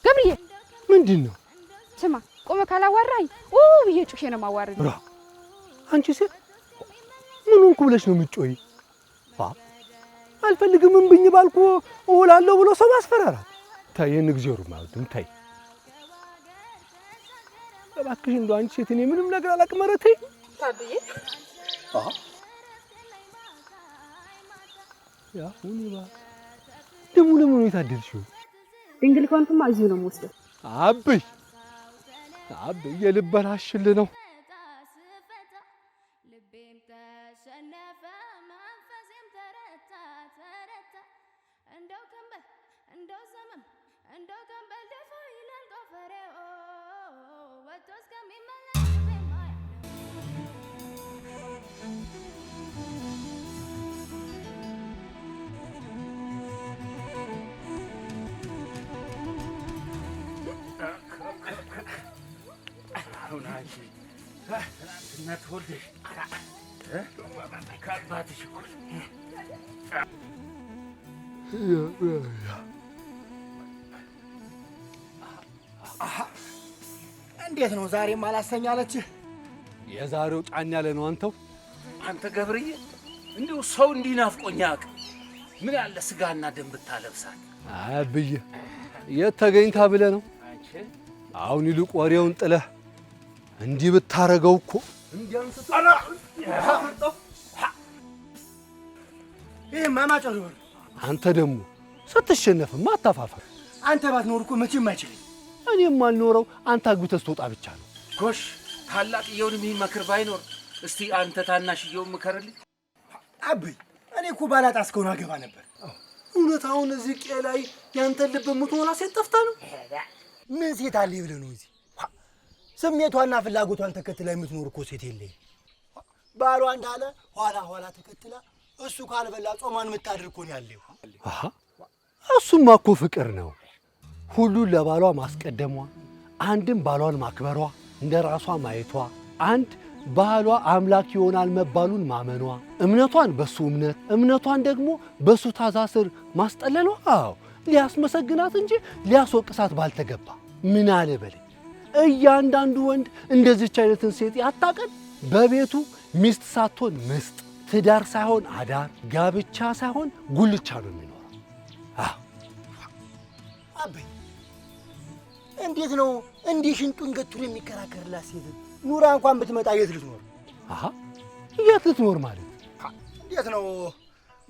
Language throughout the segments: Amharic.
ገብርዬ ምንድነው? ስማ ቆመ ካላዋራኝ ብዬ ነው ማዋረድ። አንቺ ሴት ምን ሆንኩ ብለሽ ነው የምትጮይ? አልፈልግም እምብኝ ባልኩ እውላለሁ ብሎ ሰው ማስፈራራት። ታይ ንግዜሩ ማውድም ታይ እባክሽ እንደው አንቺ ሴት እኔ ምንም ነገር አላቅመረቴ ታድዬ ያ ሁኒባ ደሙ ለምን ነው የታደልሽው? ድንግል ኮንኩማ እዚሁ ነው የምወስደው። አብይ የልበላሽል ነው። እናት ወልደሽ ከአባትሽ እኮ እንዴት ነው ዛሬም አላሰኛለችህ? የዛሬው ጫን ያለ ነው። አንተ ገብርዬ እንዲሁ ሰው እንዲናፍቆኝ አያውቅም። ምን ያለ ስጋና ደም ብታለብሳት። አብዬ የት ተገኝታ ብለህ ነው? አሁን ይልቅ ወሬውን ጥለህ እንዲህ ብታረገው እኮ ይሄ ማማጨር ነው። አንተ ደግሞ ስትሸነፍማ አታፋፈር። አንተ ባትኖር እኮ መቼም አይችልም። እኔም አልኖረው አንተ አግብተህ ስትወጣ ብቻ ነው። ጎሽ ታላቅየውን የሚመክር ባይኖር እስቲ አንተ ታናሽየውን ምከርልኝ። አብይ እኔ እኮ ባላጣ እስከሆነ አገባ ነበር። እውነት አሁን እዚህ ቄ ላይ ያንተን ልብ የምትሞላ ሴት ጠፍታ ነው? ምን ሴት አለ ብለህ ነው? እዚህ ስሜቷና ፍላጎቷን ተከትላ የምትኖር እኮ ሴት የለኝም። ባሏ እንዳለ ኋላ ተከትላ እሱ ካልበላ ጾሟን የምታድር እኮ ነው ያለው። እሱማ እኮ ፍቅር ነው። ሁሉን ለባሏ ማስቀደሟ፣ አንድም ባሏን ማክበሯ፣ እንደ ራሷ ማየቷ፣ አንድ ባሏ አምላክ ይሆናል መባሉን ማመኗ፣ እምነቷን በሱ እምነቷን ደግሞ በሱ ታዛ ስር ማስጠለሏ ሊያስመሰግናት እንጂ ሊያስወቅሳት ባልተገባ። ምን አለ በለኝ እያንዳንዱ ወንድ እንደዚች አይነትን ሴት ያጣቀን በቤቱ ሚስት ሳትሆን ምስጥ፣ ትዳር ሳይሆን አዳር፣ ጋብቻ ሳይሆን ጉልቻ ነው የሚኖረው። አበይ እንዴት ነው እንዲህ ሽንጡን ገትሮ የሚከራከርላት ሴት ኑራ እንኳን ብትመጣ የት ልትኖር? የት ልትኖር ማለት እንዴት ነው?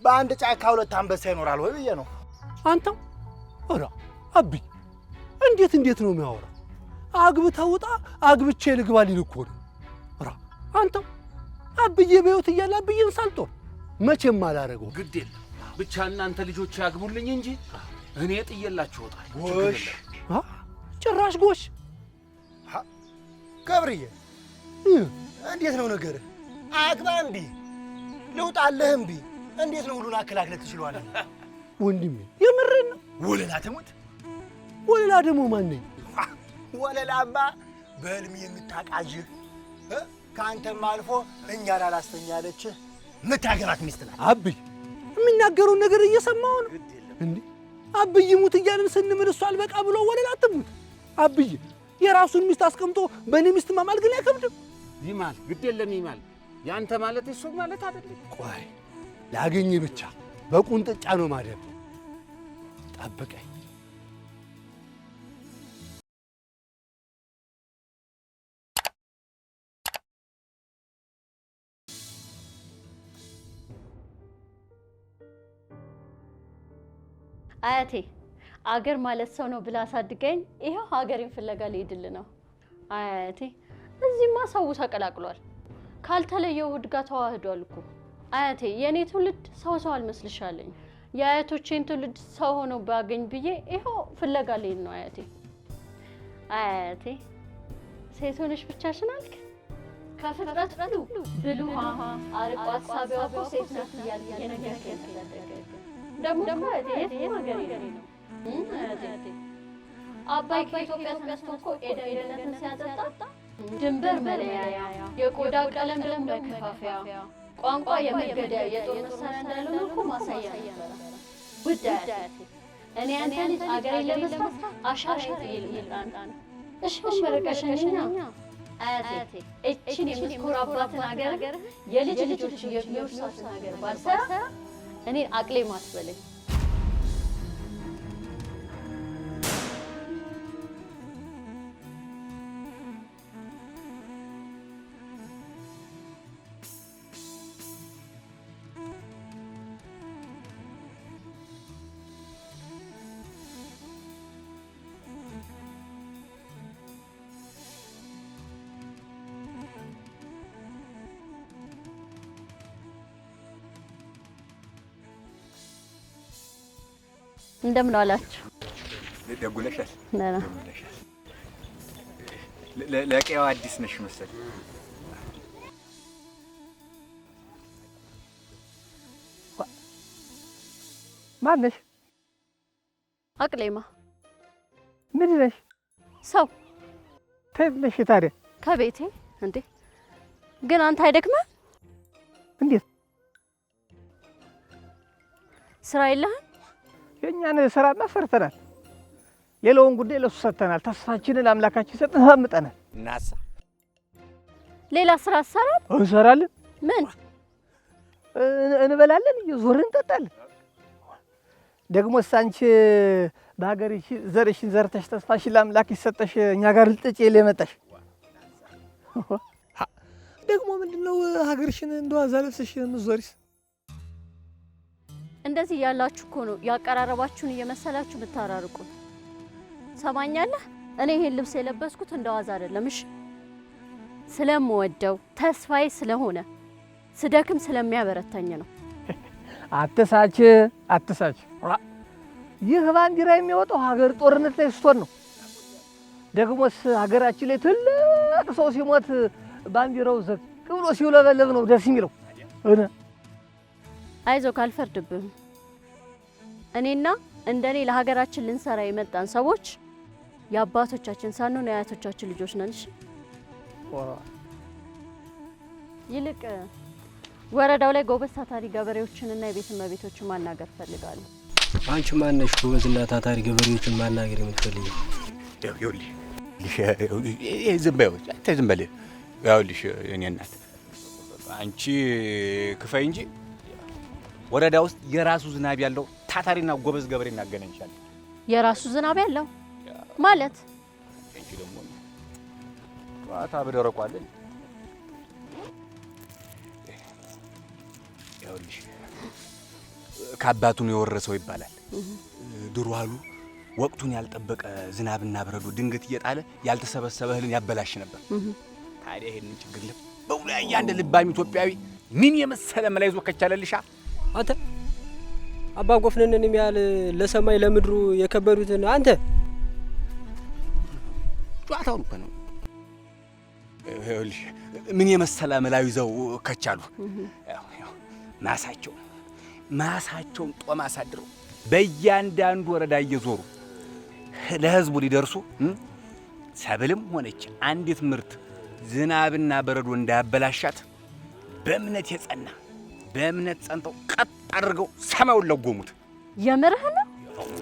በአንድ ጫካ ሁለት አንበሳ ይኖራል ወይ ብዬ ነው። አንተው አብይ እንዴት ነው የሚያወራ? አግብተህ ውጣ አግብቼ ልግባ ሊል እኮ ነው። አንተው አብዬ በሕይወት እያለ አብዬን ሳልጦር መቼም አላረገው። ግድ የለም ብቻ እናንተ ልጆች ያግቡልኝ እንጂ እኔ ጥዬላችሁ እወጣለሁ። ጎሽ ጭራሽ ጎሽ። ገብርዬ እንዴት ነው ነገር? አግባ እምቢ፣ ልውጣለህ እምቢ። እንዴት ነው ሁሉን አከላክለህ ትችላለህ? ወንድሜ የምሬን ነው። ወለላ ትሙት። ወለላ ደግሞ ማን ነኝ? ወለላማ በህልም የምታቃዥህ ከአንተም አልፎ እኛን አላስተኛለችህ የምታገባት ሚስት ናት። አብይ የሚናገረውን ነገር እየሰማሁ ነው እንዴ? አብይ ሙት እያልን ስንምል እሱ አልበቃ ብሎ ወለላ ትሙት። አብይ የራሱን ሚስት አስቀምጦ በእኔ ሚስት ማማል ግን አይከብድም? ይማል ግድ የለም ይማል። ያንተ ማለት እሱ ማለት አይደለም። ቆይ ላገኝ ብቻ በቁንጥጫ ነው ማደብ። ጠብቀኝ። አያቴ አገር ማለት ሰው ነው ብላ አሳድገኝ ይሄው ሀገሬን ፍለጋ ልሄድል ነው። አያቴ እዚህማ ሰው ተቀላቅሏል። ካልተለየው ውድ ጋር ተዋህዷል እኮ። አያቴ የኔ ትውልድ ሰው አልመስልሻለኝ። የአያቶቼን ትውልድ ሰው ሆኖ ባገኝ ብዬ ይሄው ፍለጋ ልሄድ ነው። አያቴ ሴት ሆነሽ ብቻሽን አልክ? ከፍጥረት ሁሉ ብልህ አርቆ አሳቢዋ ሴት ናት እያልክ የነገርከኝ ደግሞ እቴ ሀገሬ ነው እቴ አባይ ከኢትዮጵያ ተነስቶ እኮ ኤደንነትን ሲያጠጣ ድንበር መለያያ የቆዳ ቀለም ደግሞ መከፋፈያ ቋንቋ የመገደያ የጦር መሳሪያ እንዳልሆነ እኮ ማሳያ ነበር። ውድ አያቴ እኔ አንተን አገሬን ለመስራት አሻራዬ ይልምጣ ነው። እሺ መረቀሽኛ አያቴ እቺን የምትኮራባትን ሀገር የልጅ ልጆች የሚወርሳትን ሀገር ባልሰራ እኔ አቅሌ ማትበለኝ። እንደምን ዋላችሁ? ደጉለሻል? ነና ለቀያው አዲስ ነሽ መሰለኝ። ማነሽ? አቅሌማ። ምን ነሽ? ሰው። ከየት ነሽ ታዲያ? ከቤቴ። እንዴ ግን አንተ አይደክመህ? እንዴት ስራ የለህም? የእኛን ስራማ ሰርተናል። ሌላውን ጉዳይ ለሱ ሰጥተናል። ተስፋችንን አምላካችን ሰጥተን አምጠናል። እናሳ ሌላ ስራ አሰራም? እንሰራለን። ምን እንበላለን፣ እየዞርን እንጠጣለን። ደግሞ አንቺ በሀገርሽ ዘርሽን ዘርተሽ ተስፋሽን ለአምላክሽ ሰጠሽ እኛ ጋር ልጥጭ የመጣሽ ደግሞ ምንድነው ሀገርሽን እንደዋዛ ለብሰሽ የምትዞሪስ? እንደዚህ ያላችሁ እኮ ነው ያቀራረባችሁን እየመሰላችሁ ብታራርቁ። ሰማኛለህ? እኔ ይሄን ልብስ የለበስኩት እንደዋዛ አይደለም። እሺ ስለምወደው ተስፋዬ ስለሆነ ስደክም ስለሚያበረታኝ ነው። አትሳች አትሳች። ይህ ባንዲራ የሚወጣው ሀገር ጦርነት ላይ ስትሆን ነው። ደግሞስ ሀገራችን ላይ ትልቅ ሰው ሲሞት ባንዲራው ዝቅ ብሎ ሲውለበለብ ነው ደስ የሚለው። አይዞህ ካልፈርድብህም እኔና እንደኔ ለሀገራችን ልንሰራ የመጣን ሰዎች የአባቶቻችን ሳንሆን የአያቶቻችን ልጆች ነን። እሺ ይልቅ ወረዳው ላይ ጎበዝ ታታሪ ገበሬዎችንና የቤት እመቤቶችን ማናገር ፈልጋለሁ። አንቺ ማነሽ ጎበዝና ታታሪ ገበሬዎችን ማናገር የምትፈልጊው? ዝም በይው፣ ዝም በል። ይኸውልሽ የእኔ እናት አንቺ ክፈይ እንጂ ወረዳ ውስጥ የራሱ ዝናብ ያለው ታታሪና ጎበዝ ገበሬ እናገናኝሻለን። የራሱ ዝናብ ያለው ማለት እንጂ ደግሞ ዋታ በደረቁ አይደል? ይኸውልሽ ከአባቱን የወረሰው ይባላል። ድሮ አሉ ወቅቱን ያልጠበቀ ዝናብና በረዶ ድንገት እየጣለ ያልተሰበሰበ እህልን ያበላሽ ነበር። ታዲያ ይሄንን ችግር በውላ ያንደ ልባም ኢትዮጵያዊ ምን የመሰለ መላ ይዞ ከቻለልሻ አንተ አባ ጎፍነንን የሚያል ለሰማይ ለምድሩ የከበዱትን አንተ ጨዋታው ነው። ይኸውልሽ ምን የመሰለ መላ ይዘው ከቻሉ ማሳቸውን ጦም አሳድረው በእያንዳንዱ ወረዳ እየዞሩ ለህዝቡ ሊደርሱ ሰብልም ሆነች አንዲት ምርት ዝናብና በረዶ እንዳያበላሻት በእምነት የጸና በእምነት ጸንተው ቀጥ አድርገው ሰማዩን ለጎሙት። የምርህ ነው?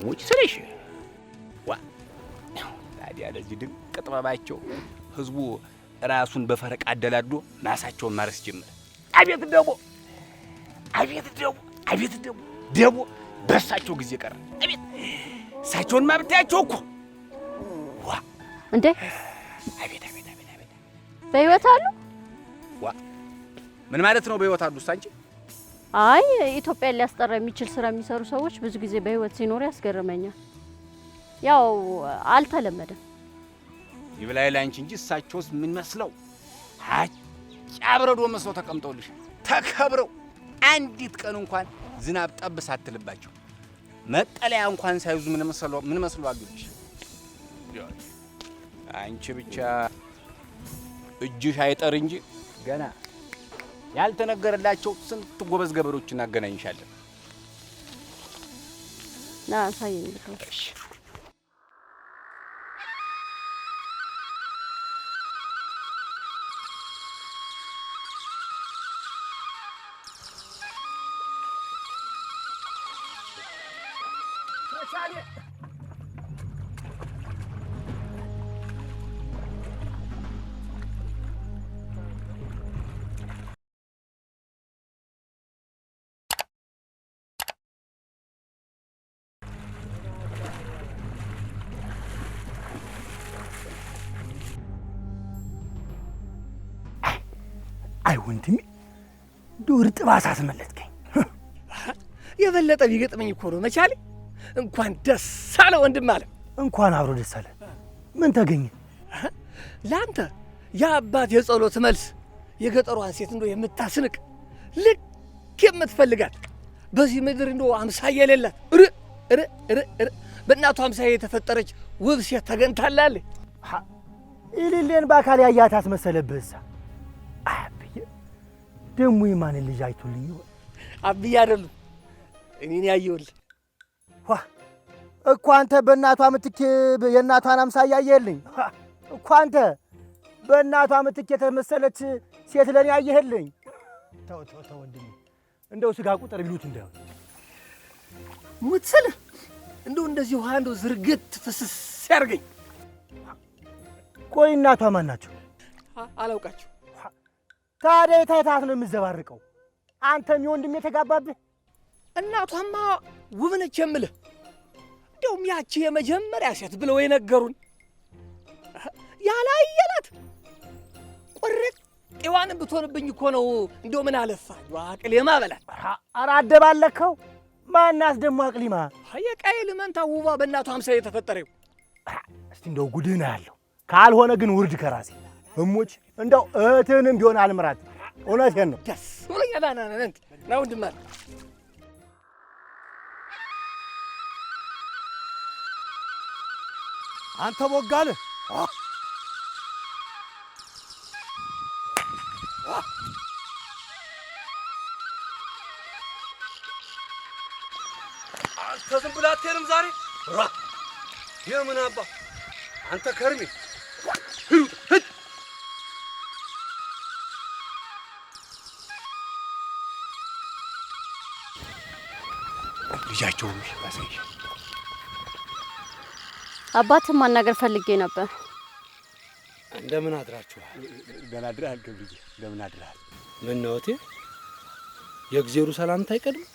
ወጭ ስለሽ ዋ ታዲያ ለዚህ ድንቅ ጥበባቸው ህዝቡ ራሱን በፈረቃ አደላድሎ ማሳቸውን ማረስ ጀመረ። አቤት ደቦ በሳቸው ጊዜ ቀረ። አቤት እሳቸውን ማብታያቸው እኮ ዋ እንዴ! አቤት በህይወት አሉ? ዋ ምን ማለት ነው በህይወት አሉ? ሳንቺ አይ ኢትዮጵያን ሊያስጠራ የሚችል ስራ የሚሰሩ ሰዎች ብዙ ጊዜ በህይወት ሲኖሩ ያስገርመኛል። ያው አልተለመደም። ይብላይ ላንቺ እንጂ እሳቸውስ ምን መስለው አጫብረዶ መስለው ተቀምጠውልሽ ተከብረው አንዲት ቀን እንኳን ዝናብ ጠብ ሳትልባቸው መጠለያ እንኳን ሳይዙ ምን መስለው አግብሽ። አንቺ ብቻ እጅሽ አይጠር እንጂ ገና ያልተነገረላቸው ስንት ጎበዝ ገበሬዎች እናገናኝሻለን። ና ሳይኝ ልከሽ አይ ወንድሜ ዱር ጥባሳ አስመለጥከኝ። የበለጠ ቢገጥመኝ እኮ ነው መቻሌ። እንኳን ደስ አለ ወንድም አለ። እንኳን አብሮ ደስ አለ። ምን ተገኘ? ለአንተ የአባት የጸሎት መልስ የገጠሯን ሴት እንደው የምታስንቅ ልክ የምትፈልጋት በዚህ ምድር እንደው አምሳያ የሌላት በእናቷ አምሳያ የተፈጠረች ውብ ሴት ተገኝታላለች። ኢሊሌን በአካል ያያት አስመሰለብህሳ? አብዬ ደሞ የማንን ልጅ አይቶልኝ ይሆን? አብዬ አይደሉም እኔን ያየሁልህ። ዋ እኮ አንተ በእናቷ ምትክ የእናቷን አምሳያ ያየህልኝ እኮ አንተ በእናቷ ምትክ የተመሰለች ሴት ለኔ ያየህልኝ። ተው ተው ተው ወንድሜ፣ እንደው ስጋ ቁጥር ቢሉት እንዳይሆን ሙትሰለ እንደው እንደዚህ ውሃ እንደው ዝርግት ፍስስ ያርገኝ። ቆይ እናቷ ማን ናቸው? አላውቃቸው። ታዲያ የታይታት ነው የምዘባርቀው? አንተም የወንድሜ የተጋባብህ? እናቷማ ውብ ነች የምልህ። እንደውም ያቺ የመጀመሪያ ሴት ብለው የነገሩን ያላየናት ቁርጥ ጤዋንም ብትሆንብኝ እኮ ነው። እንደው ምን አለፋ አቅሌማ በላት። ኧረ አደባለከው። ማናስ ደግሞ አቅሊማ? የቃየል መንታ ውባ በእናቷ አምሳያ የተፈጠረው። እስቲ እንደው ጉድህ ነው ያለው። ካልሆነ ግን ውርድ ከራሴ እሞች። እንደው እህትህንም ቢሆን አልምራት። እውነቴን ነው። ደስ ብሎኛል። ና ወንድም አለ አንተ ቦጋለ አንተ ዝም ብለህ አትሄድም ዛሬ? የምን አባ አንተ ከርሜ ልጃቸው ባሰይ አባትን ማናገር ፈልጌ ነበር። እንደምን አድራችኋል? ደህና አድረሃል ገብርዬ? እንደምን አድረሃል? ምን ነው እቴ፣ የእግዜሩ ሰላምታ አይቀድም?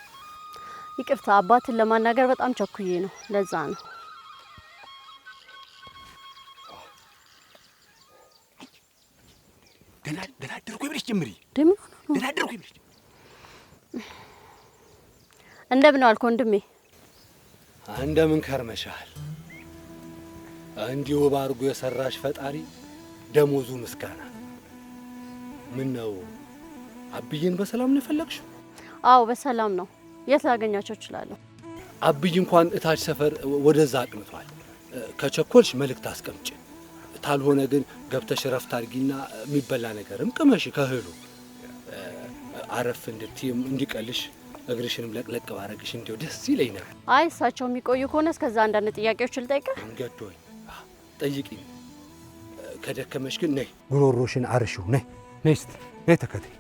ይቅርታ፣ አባትን ለማናገር በጣም ቸኩዬ ነው። ለዛ ነው። ደህና አደርኩ ብለሽ ጀምሪ። ደህና አደርኩ ብለሽ እንደምን ዋልክ ወንድሜ? እንደምን ከርመሻል? እንዲሁ ባርጎ የሰራሽ ፈጣሪ ደሞዙ ምስጋና። ምን ነው አብዬን በሰላም ነው የፈለግሽው? አዎ በሰላም ነው። የት ላገኛቸው እችላለሁ? አብይ እንኳን እታች ሰፈር ወደዛ አቅንቷል። ከቸኮልሽ መልእክት አስቀምጪ፣ ታልሆነ ግን ገብተሽ ረፍት አድርጊና የሚበላ ነገርም ቅመሽ ከእህሉ አረፍ እንድትይም እንዲቀልሽ እግርሽንም ለቅለቅ ባረግሽ እንዲው ደስ ይለኝ ነበር። አይ እሳቸው የሚቆዩ ከሆነ እስከዛ አንዳንድ ጥያቄዎች ልጠይቅህ። እንገዶኝ ጠይቂኝ። ከደከመሽ ግን ነይ ጉሮሮሽን አርሺው። ነይ ነይ እስቲ ነይ ተከተይ።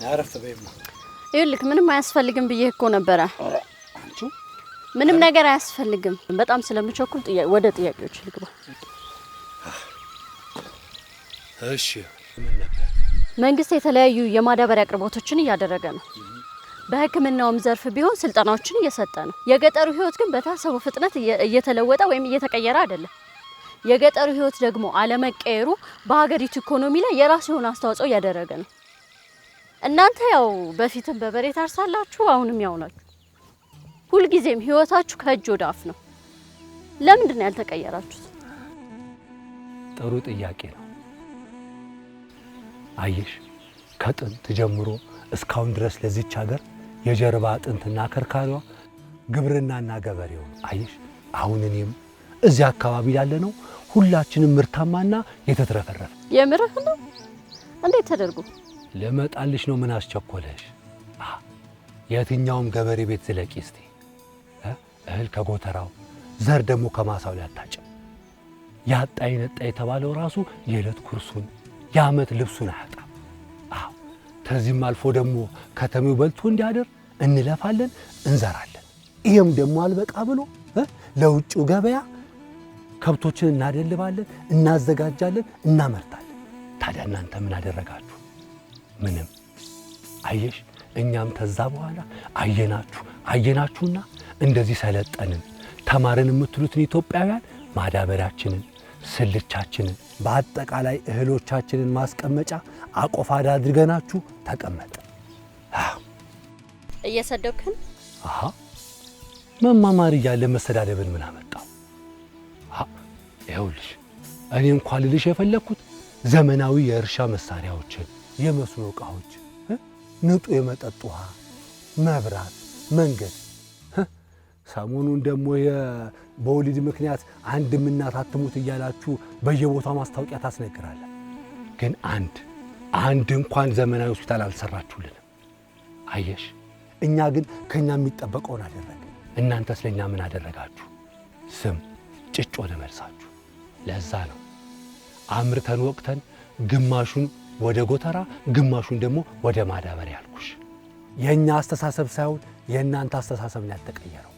አረፍ በይማ። ይኸውልህ ምንም አያስፈልግም ብዬ እኮ ነበረ። ምንም ነገር አያስፈልግም። በጣም ስለምቸኩል ወደ ጥያቄዎች ልግባ። እሺ ምን ነበር? መንግስት የተለያዩ የማዳበሪያ አቅርቦቶችን እያደረገ ነው። በሕክምናውም ዘርፍ ቢሆን ስልጠናዎችን እየሰጠ ነው። የገጠሩ ህይወት ግን በታሰበው ፍጥነት እየተለወጠ ወይም እየተቀየረ አይደለም። የገጠሩ ህይወት ደግሞ አለመቀየሩ በሀገሪቱ ኢኮኖሚ ላይ የራሱ የሆነ አስተዋጽኦ እያደረገ ነው። እናንተ ያው በፊትም በበሬ ታርሳላችሁ፣ አሁንም ያው ናችሁ። ሁልጊዜም ህይወታችሁ ከእጅ ወደ አፍ ነው። ለምንድን ነው ያልተቀየራችሁት? ጥሩ ጥያቄ ነው። አየሽ ከጥንት ጀምሮ እስካሁን ድረስ ለዚች ሀገር የጀርባ አጥንትና ከርካሪዋ ግብርናና ገበሬው ነው። አየሽ አሁን እኔም እዚህ አካባቢ ያለ ነው ሁላችንም ምርታማና የተትረፈረፈ። የምርህ ነው? እንዴት ተደርጎ? ለመጣልሽ ነው። ምን አስቸኮለሽ? የትኛውም ገበሬ ቤት ዝለቂ እስቲ። እህል ከጎተራው ዘር ደግሞ ከማሳው ላይ አታጭም። ያጣ ይነጣ የተባለው ራሱ የዕለት ኩርሱን የዓመት ልብሱን አያጣም። ከዚህም አልፎ ደግሞ ከተሜው በልቶ እንዲያደር እንለፋለን፣ እንዘራለን። ይሄም ደግሞ አልበቃ ብሎ ለውጭው ገበያ ከብቶችን እናደልባለን፣ እናዘጋጃለን፣ እናመርታለን። ታዲያ እናንተ ምን አደረጋችሁ? ምንም። አየሽ፣ እኛም ተዛ በኋላ አየናችሁና እንደዚህ ሰለጠንን ተማርን የምትሉትን ኢትዮጵያውያን ማዳበሪያችንን፣ ስልቻችንን፣ በአጠቃላይ እህሎቻችንን ማስቀመጫ አቆፋዳ አድርገናችሁ ተቀመጠ። እየሰደብከን? መማማር እያለ መሰዳደብን ምን አመጣው? ይኸውልሽ እኔ እንኳን ልልሽ የፈለግኩት ዘመናዊ የእርሻ መሳሪያዎችን፣ የመስኖ ዕቃዎች፣ ንጹህ የመጠጥ ውሃ፣ መብራት፣ መንገድ። ሰሞኑን ደግሞ በወሊድ ምክንያት አንድም እናት አትሙት እያላችሁ በየቦታው ማስታወቂያ ታስነግራለን። ግን አንድ እንኳን ዘመናዊ ሆስፒታል አልሰራችሁልንም። አየሽ፣ እኛ ግን ከኛ የሚጠበቀውን አደረግን። እናንተ ስለኛ ምን አደረጋችሁ? ስም ጭጭ ወደ መልሳችሁ። ለዛ ነው አምርተን ወቅተን ግማሹን ወደ ጎተራ ግማሹን ደግሞ ወደ ማዳበሪያ ያልኩሽ። የኛ አስተሳሰብ ሳይሆን የእናንተ አስተሳሰብ ነው ያልተቀየረው።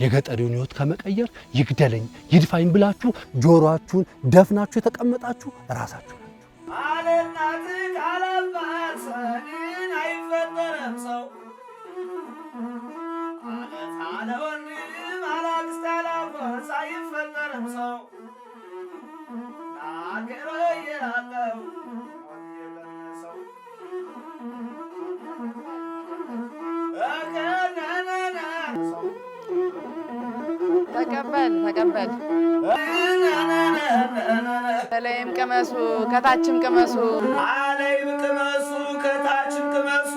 የገጠሪውን ሕይወት ከመቀየር ይግደለኝ ይድፋኝ ብላችሁ ጆሮአችሁን ደፍናችሁ የተቀመጣችሁ ራሳችሁ ናችሁ። አለናት ካላባት ሰንን አይፈጠርም ሰው አለ ወንድም አላክስት አላባት አይፈጠርም ሰው ናገሮ ይላለው ሰው ተቀበል ከላይም ቅመሱ ከታችም ቅመሱ፣ አለይም ቅመሱ ከታችም ቅመሱ።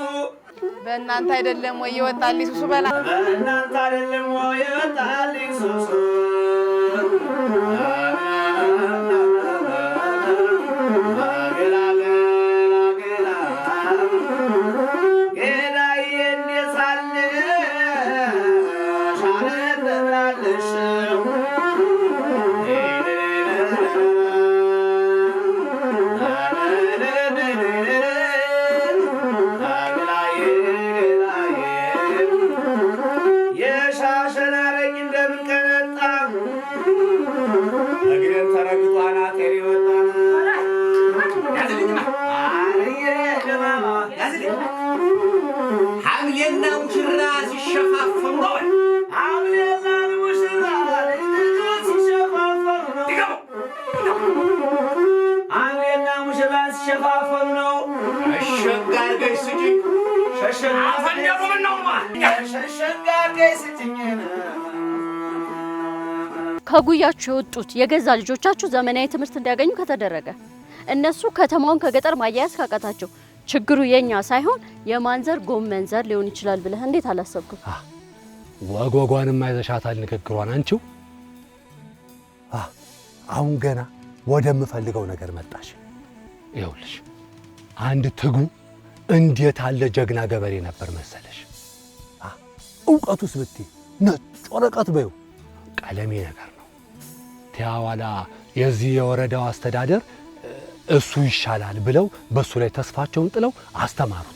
በእናንተ አይደለም ወይ የወጣልኝ ሱሱ? በእናንተ አይደለም ወይ የወጣልኝ ሱሱ? ሐምሌና ሙሽራ ሲሸፋፈኑ ነው። ሐምሌና ሙሽራ ሲሸፋፈኑ ነው። ሐምሌና ሙሽራ ሲሸፋፈኑ ነው። ሸጋ አድርገሽ ስጪኝ። አፈንደሩ ምን ነውማ? ሸጋ አድርገሽ ስጪኝ። ከጉያችሁ የወጡት የገዛ ልጆቻችሁ ዘመናዊ ትምህርት እንዲያገኙ ከተደረገ እነሱ ከተማውን ከገጠር ማያያዝ ካቃታቸው ችግሩ የኛ ሳይሆን የማንዘር ጎመን ዘር ሊሆን ይችላል ብለህ እንዴት አላሰብኩም? ወጓጓንም አይዘሻታል ንግግሯን አንቺው። አሁን ገና ወደምፈልገው ነገር መጣሽ። ይኸውልሽ አንድ ትጉ እንዴት አለ ጀግና ገበሬ ነበር መሰለሽ። እውቀቱስ ብትይ ነጭ ወረቀት በይው ቀለሜ ነገር ነው። ቲያዋላ የዚህ የወረዳው አስተዳደር እሱ ይሻላል ብለው በሱ ላይ ተስፋቸውን ጥለው አስተማሩት።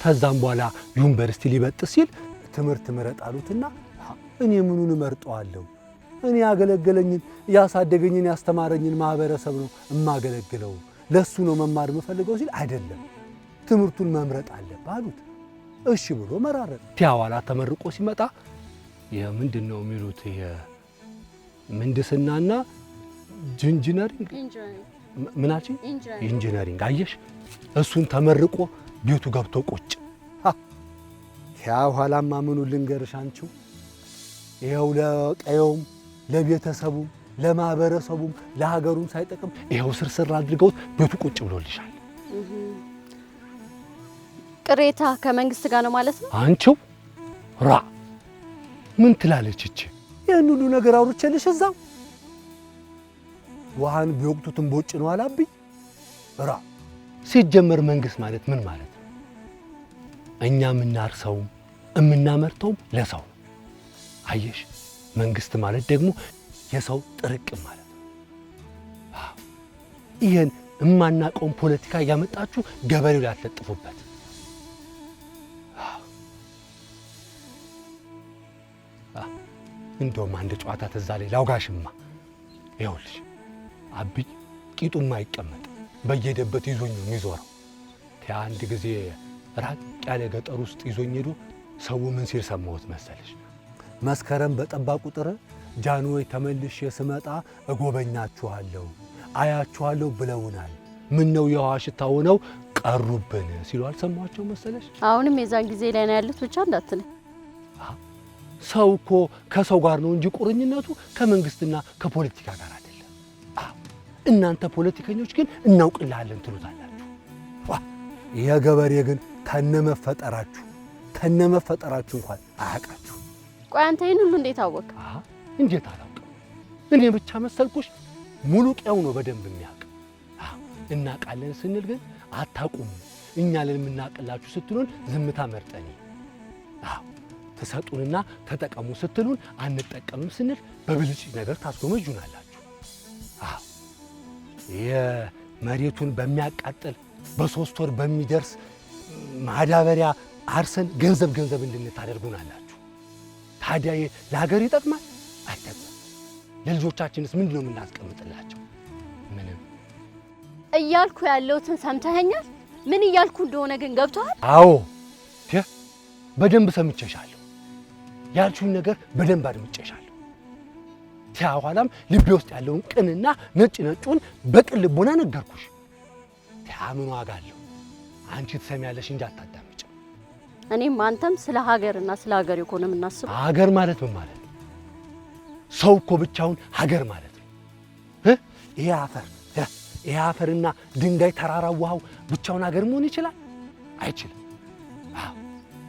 ከዛም በኋላ ዩኒቨርሲቲ ሊበጥስ ሲል ትምህርት ምረጥ አሉትና እኔ ምኑን እመርጠዋለሁ? እኔ ያገለገለኝን ያሳደገኝን ያስተማረኝን ማህበረሰብ ነው እማገለግለው፣ ለሱ ነው መማር የምፈልገው ሲል አይደለም ትምህርቱን መምረጥ አለብህ አሉት። እሺ ብሎ መራረጥ። ቲያዋላ ተመርቆ ሲመጣ የምንድን ነው የሚሉት የምህንድስናና ኢንጂነሪንግ ምናቺ ኢንጂነሪንግ አየሽ፣ እሱን ተመርቆ ቤቱ ገብቶ ቁጭ። ኋላማ ምኑ ልንገርሽ አንቺው፣ ይኸው ለቀየውም ለቤተሰቡም ለማህበረሰቡም ለሀገሩም ሳይጠቅም ይኸው ስርስር አድርገውት ቤቱ ቁጭ ብሎልሻል። ቅሬታ ከመንግስት ጋር ነው ማለት ነው? አንቺው ራ ምን ትላለች እቺ? ይህን ሁሉ ነገር አውርቼልሽ እዛው ውሃን ቢወቅቱትን ቦጭ ነው አላብኝ። ራ ሲጀመር መንግስት ማለት ምን ማለት ነው? እኛ የምናርሰው የምናመርተውም ለሰው ነው። አየሽ፣ መንግስት ማለት ደግሞ የሰው ጥርቅም ማለት ነው። ይህን የማናውቀውን ፖለቲካ እያመጣችሁ ገበሬው ላይ አትለጥፉበት። እንደውም አንድ ጨዋታ ተዛ ላይ ላውጋሽማ። ይኸውልሽ አብይ ቂጡማ አይቀመጥ በየሄደበት ይዞኝ ነው የሚዞረው። አንድ ጊዜ ራቅ ያለ ገጠር ውስጥ ይዞኝ ሄዶ ሰው ምን ሲል ሰማሁት መሰለሽ? መስከረም በጠባ ቁጥር ጃንሆይ ተመልሼ ስመጣ እጎበኛችኋለሁ አያችኋለሁ ብለውናል። ምን ነው የውሃ ሽታ ሆነው ቀሩብን ሲሉ አልሰማቸው መሰለሽ? አሁንም የዛን ጊዜ ላይ ነው ያሉት ብቻ እንዳትነኝ። ሰው እኮ ከሰው ጋር ነው እንጂ ቁርኝነቱ ከመንግስትና ከፖለቲካ ጋር አይደለም። እናንተ ፖለቲከኞች ግን እናውቅልሃለን ትሉታላችሁ። የገበሬ ግን ተነመፈጠራችሁ እንኳን አያውቃችሁ። ቆይ አንተ ይህን ሁሉ እንዴት አወቅ? እንዴት አላውቅም? እኔ ብቻ መሰልኩሽ? ሙሉ ቀው ነው በደንብ የሚያውቅ። እናውቃለን ስንል ግን አታውቁም፣ እኛ ለምናውቅላችሁ ስትሉን ዝምታ መርጠን፣ ተሰጡንና ተጠቀሙ ስትሉን አንጠቀምም ስንል በብልጭ ነገር ታስጎመጁናላችሁ። የመሬቱን በሚያቃጥል በ3 ወር በሚደርስ ማዳበሪያ አርሰን ገንዘብ እንድንታደርጉናላችሁ። ታዲያ ለሀገር ይጠቅማል አይጠቅምም? ለልጆቻችንስ ምንድነው የምናስቀምጥላቸው? ምንም። እያልኩ ያለውትን ሰምተኸኛል? ምን እያልኩ እንደሆነ ግን ገብቶሃል? አዎ በደንብ ሰምቼሻለሁ። ያልሽውን ነገር በደንብ አድምጬሻለሁ። ኋላም ልቤ ውስጥ ያለውን ቅንና ነጩን በቅን ልቦና ነገርኩሽ። ምን ዋጋ አለው? አንቺ ትሰሚያለሽ እንጂ አታዳምጪ። እኔም አንተም ስለ ሀገርና ስለ ሀገር እኮ ነው የምናስበው። ሀገር ማለት ምን ማለት ነው? ሰው እኮ ብቻውን ሀገር ማለት ነው። ይሄ አፈርና ድንጋይ ተራራ ውሃው ብቻውን ሀገር መሆን ይችላል? አይችልም።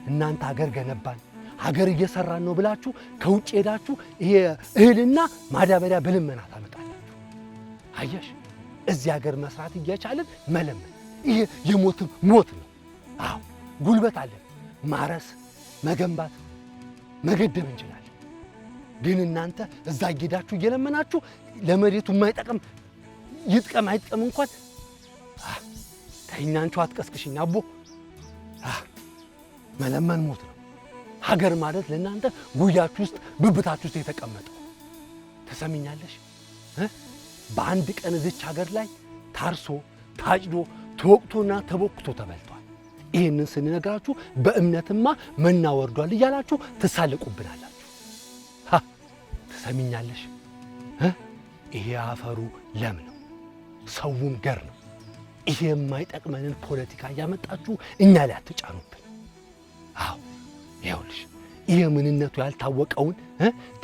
እናንተ ሀገር ገነባን ሀገር እየሰራን ነው ብላችሁ ከውጭ ሄዳችሁ ይሄ እህልና ማዳበሪያ በልመና ታመጣላችሁ። አየሽ፣ እዚህ ሀገር መስራት እየቻለን መለመን ይሄ የሞትም ሞት ነው። ጉልበት አለን፣ ማረስ፣ መገንባት፣ መገደብ እንችላለን። ግን እናንተ እዛ እየሄዳችሁ እየለመናችሁ ለመሬቱ የማይጠቅም ይጥቀም አይጥቀም እንኳን ተኛንቹ አትቀስቅሽኝ አቦ። መለመን ሞት ነው። ሀገር ማለት ለእናንተ ጉያችሁ ውስጥ ብብታችሁ ውስጥ የተቀመጠው። ተሰሚኛለሽ? በአንድ ቀን እዚች ሀገር ላይ ታርሶ ታጭዶ ተወቅቶና ተቦክቶ ተበልቷል። ይህንን ስንነግራችሁ በእምነትማ መና ወርዷል እያላችሁ ትሳለቁብናላችሁ። ተሰሚኛለሽ? ይሄ አፈሩ ለም ነው፣ ሰውም ገር ነው። ይሄ የማይጠቅመንን ፖለቲካ እያመጣችሁ እኛ ላይ አትጫኑብን። ይኸውልሽ ይሄ ምንነቱ ያልታወቀውን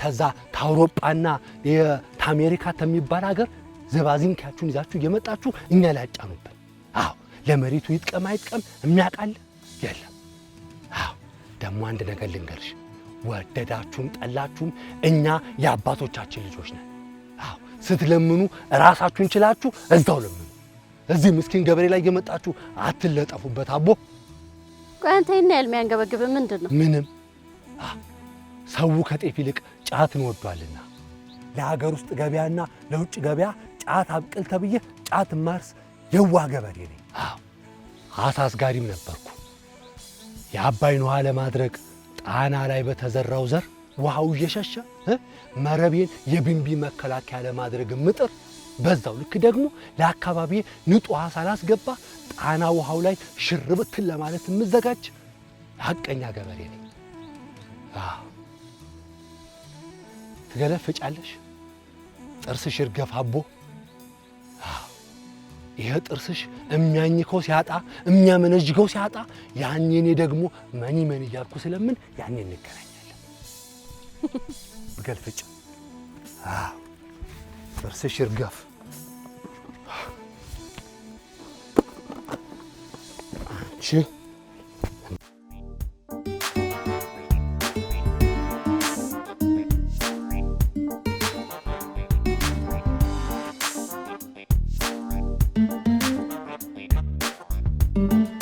ተዛ ታውሮጳና የአሜሪካ ተሚባል ሀገር ዘባዚንካችሁን ይዛችሁ እየመጣችሁ እኛ ላይ አጫኑብን። ለመሬቱ ይጥቀም አይጥቀም የሚያውቃል የለም። ደግሞ አንድ ነገር ልንገርሽ፣ ወደዳችሁም ጠላችሁም እኛ የአባቶቻችን ልጆች ነን። ስትለምኑ ራሳችሁን ችላችሁ እዛው ለምኑ። እዚህ ምስኪን ገበሬ ላይ እየመጣችሁ አትለጠፉበት አቦ። ቆይ አንተ ይሄን ያህል የሚያንገበግብ ምንድን ነው? ምንም። ሰው ከጤፍ ይልቅ ጫትን ወዷልና ለሀገር ውስጥ ገበያና ለውጭ ገበያ ጫት አብቅል ተብዬ ጫት ማርስ የዋህ ገበሬ ነኝ። አሳስጋሪም ነበርኩ። የአባይን ውሃ ለማድረግ ጣና ላይ በተዘራው ዘር ውሃው እየሸሸ መረቤን የቢንቢ መከላከያ ለማድረግ ምጥር፣ በዛው ልክ ደግሞ ለአካባቢ ንጹህ ውሃ ሳላስገባ ጣና ውሃው ላይ ሽርብትን ለማለት የምዘጋጅ ሀቀኛ ገበሬ ነኝ። ትገለፍጫለሽ፣ ጥርስሽ ይርገፍ አቦ። ይሄ ጥርስሽ የሚያኝከው ሲያጣ የሚያመነጅገው ሲያጣ ያኔ እኔ ደግሞ መኒ እያልኩ ስለምን ያኔ እንገናኛለን። ብገልፍጭ ጥርስሽ ይርገፍ። አንቺ ነው።